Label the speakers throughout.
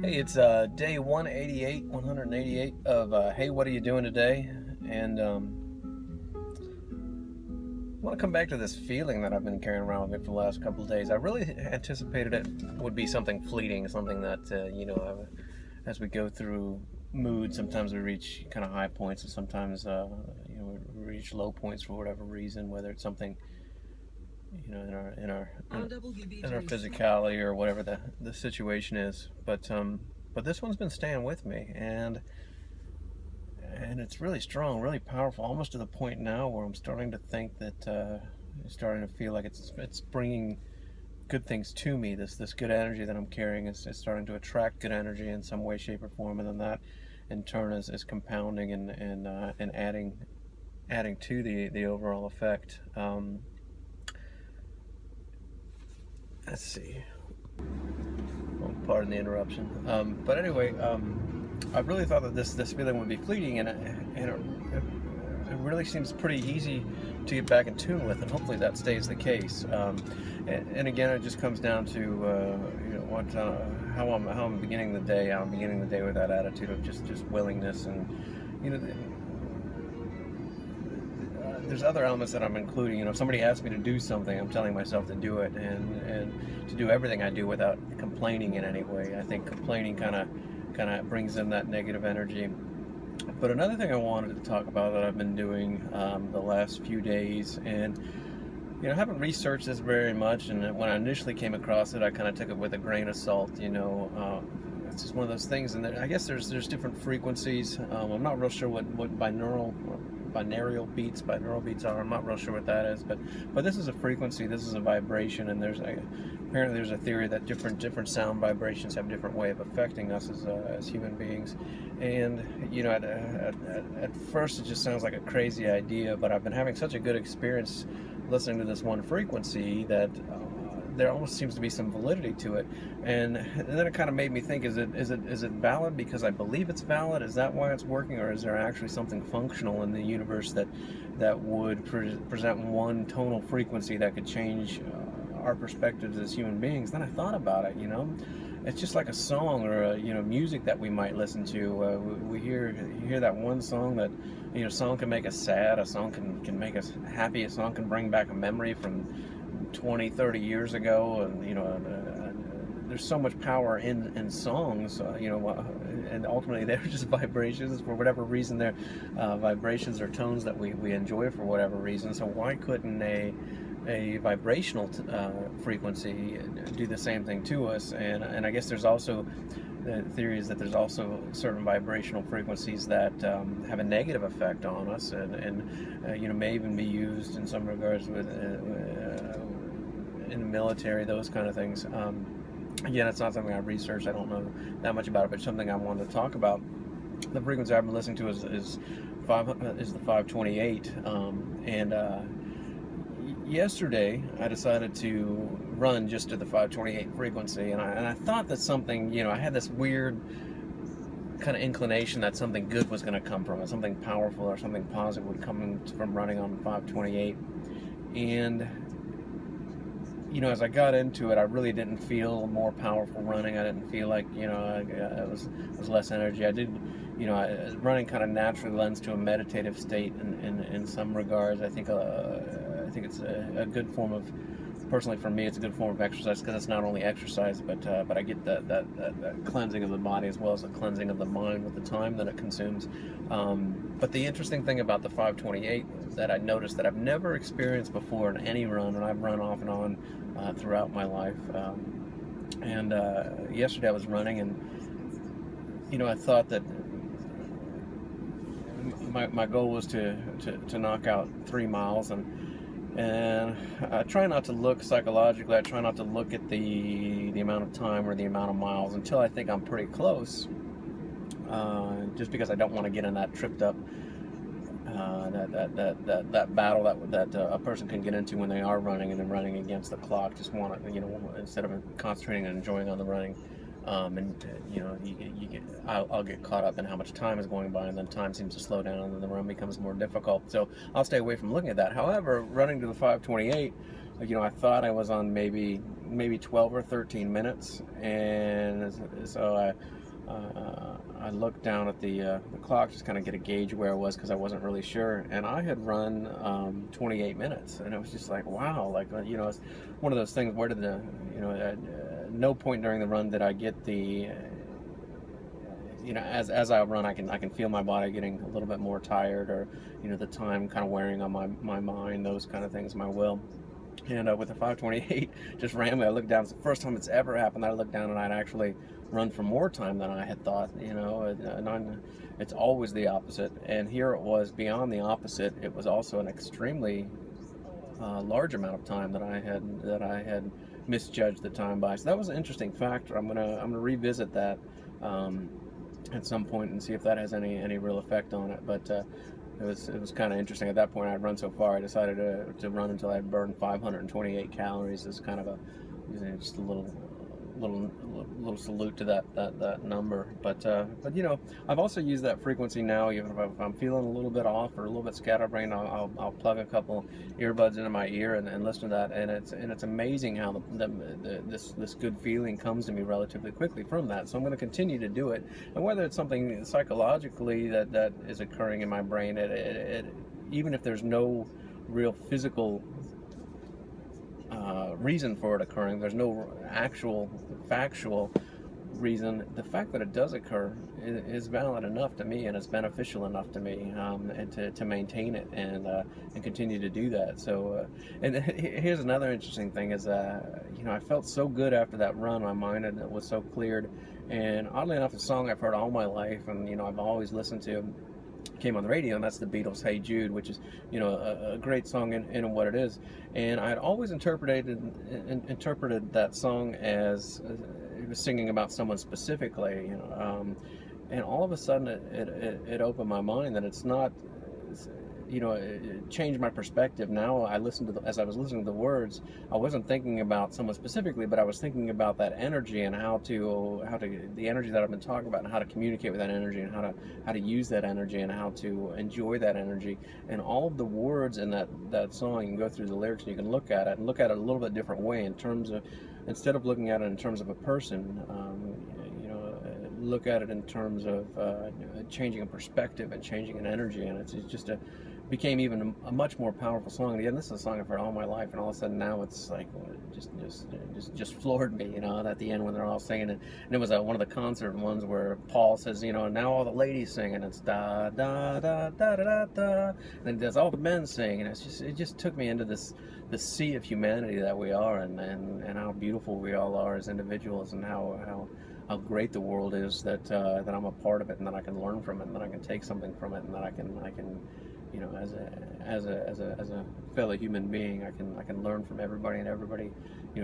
Speaker 1: Hey, it's day 188 of Hey, what are you doing today? And I want to come back to this feeling that I've been carrying around with me for the last couple of days. I really anticipated it would be something fleeting, something that, as we go through moods, sometimes we reach kind of high points, and sometimes, we reach low points for whatever reason, whether it's something, in our physicality or whatever the situation is. But this one's been staying with me, and it's really strong, really powerful, almost to the point now where I'm starting to think that starting to feel like it's bringing good things to me. This good energy that I'm carrying is starting to attract good energy in some way, shape, or form, and then that in turn is compounding and adding to the overall effect. Let's see. Well, pardon the interruption. But anyway, I really thought that this feeling would be fleeting, and it really seems pretty easy to get back in tune with, and hopefully that stays the case. And again, it just comes down to how I'm beginning the day. I'm beginning the day with that attitude of just willingness, and you know. There's other elements that I'm including. If somebody asks me to do something, I'm telling myself to do it, and to do everything I do without complaining in any way. I think complaining kind of brings in that negative energy. But another thing I wanted to talk about that I've been doing the last few days, and I haven't researched this very much, and when I initially came across it, I kind of took it with a grain of salt. It's just one of those things, and I guess there's different frequencies. I'm not real sure what binaural beats are. I'm not real sure what that is, but this is a frequency, this is a vibration, and apparently there's a theory that different sound vibrations have a different way of affecting us as human beings. And at first it just sounds like a crazy idea, but I've been having such a good experience listening to this one frequency that there almost seems to be some validity to it, and then it kind of made me think: is it valid because I believe it's valid? Is that why it's working, or is there actually something functional in the universe that would present one tonal frequency that could change our perspectives as human beings? Then I thought about it. It's just like a song or music that we might listen to. We hear that one song that a song can make us sad, a song can make us happy, a song can bring back a memory from 20, 30 years ago, and there's so much power in songs, and ultimately they're just vibrations for whatever reason. They're vibrations or tones that we enjoy for whatever reason. So why couldn't a vibrational frequency do the same thing to us? And I guess there's also the theory is that there's also certain vibrational frequencies that have a negative effect on us, and may even be used in some regards with in the military, those kind of things. Again, it's not something I've researched. I don't know that much about it, but it's something I wanted to talk about. The frequency I've been listening to is the 528, and yesterday I decided to run just to the 528 frequency, and I thought that something, I had this weird kind of inclination that something good was going to come from it, something powerful or something positive would come from running on 528. And as I got into it, I really didn't feel more powerful running. I didn't feel like it was less energy. I did, running kind of naturally lends to a meditative state in some regards. I think it's a good form of, personally for me, it's a good form of exercise, because it's not only exercise, but I get that cleansing of the body as well as the cleansing of the mind with the time that it consumes. But the interesting thing about the 528 that I noticed that I've never experienced before in any run, and I've run off and on throughout my life. And yesterday I was running, and I thought that my goal was to knock out 3 miles, and I try not to look psychologically. I try not to look at the amount of time or the amount of miles until I think I'm pretty close, just because I don't want to get in that tripped up that battle that a person can get into when they are running and then running against the clock. Just want to, instead of concentrating and enjoying on the running, I'll get caught up in how much time is going by, and then time seems to slow down, and then the run becomes more difficult. So I'll stay away from looking at that. However, running to the 528, I thought I was on maybe maybe 12 or 13 minutes, and so I looked down at the clock, just kind of get a gauge where I was because I wasn't really sure, and I had run 28 minutes, and it was just like, wow, like it's one of those things. Where did the at no point during the run did I get the as I run, I can feel my body getting a little bit more tired, or the time kind of wearing on my mind, those kind of things, my will. And with the 5:28, just randomly, I looked down. It's the first time it's ever happened that I looked down and I'd actually run for more time than I had thought. It's always the opposite. And here it was beyond the opposite. It was also an extremely large amount of time that I had misjudged the time by. So that was an interesting factor. I'm gonna revisit that at some point and see if that has any real effect on it. But it was kind of interesting. At that point, I'd run so far, I decided to run until I burned 528 calories as kind of just a little salute to that number. But I've also used that frequency now. Even if I'm feeling a little bit off or a little bit scatterbrained, I'll plug a couple earbuds into my ear and listen to that. And it's amazing how this good feeling comes to me relatively quickly from that. So I'm going to continue to do it. And whether it's something psychologically that is occurring in my brain, even if there's no real physical reason for it occurring, there's no actual factual reason, the fact that it does occur is valid enough to me, and it's beneficial enough to me, and to maintain it and continue to do that. So and here's another interesting thing is I felt so good after that run. My mind was so cleared, and oddly enough, a song I've heard all my life, and I've always listened to, came on the radio, and that's the Beatles' "Hey Jude," which is a great song in what it is. And I'd always interpreted that song as it was singing about someone specifically, and all of a sudden it opened my mind that it's not. It changed my perspective. Now as I was listening to the words, I wasn't thinking about someone specifically, but I was thinking about that energy and how to the energy that I've been talking about, and how to communicate with that energy, and how to use that energy, and how to enjoy that energy. And all of the words in that song, you can go through the lyrics and you can look at it a little bit different way, in terms of, instead of looking at it in terms of a person, look at it in terms of changing a perspective and changing an energy. And it's just became even a much more powerful song. And again, this is a song I've heard all my life, and all of a sudden now it's like just floored me, at the end when they're all singing it. And it was one of the concert ones where Paul says, now all the ladies sing, and it's da da da da da da, and there's all the men sing, and it just took me into this sea of humanity that we are, and how beautiful we all are as individuals, and how great the world is that I'm a part of it, and that I can learn from it, and that I can take something from it, and that I can as a fellow human being, I can learn from everybody, and everybody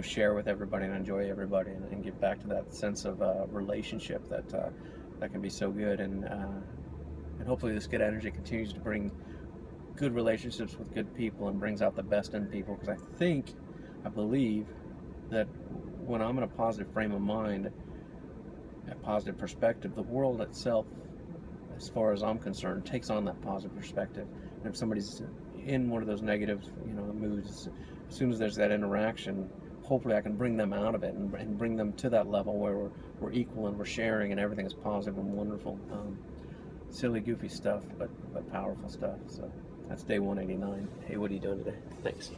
Speaker 1: share with everybody, and enjoy everybody, and get back to that sense of relationship that can be so good. And hopefully this good energy continues to bring good relationships with good people, and brings out the best in people, because I believe that when I'm in a positive frame of mind, a positive perspective, the world itself, as far as I'm concerned, takes on that positive perspective. And if somebody's in one of those negative moods, as soon as there's that interaction, hopefully I can bring them out of it, and bring them to that level where we're equal, and we're sharing, and everything is positive and wonderful. Silly, goofy stuff, but powerful stuff. So that's day 189. Hey, what are you doing today? Thanks.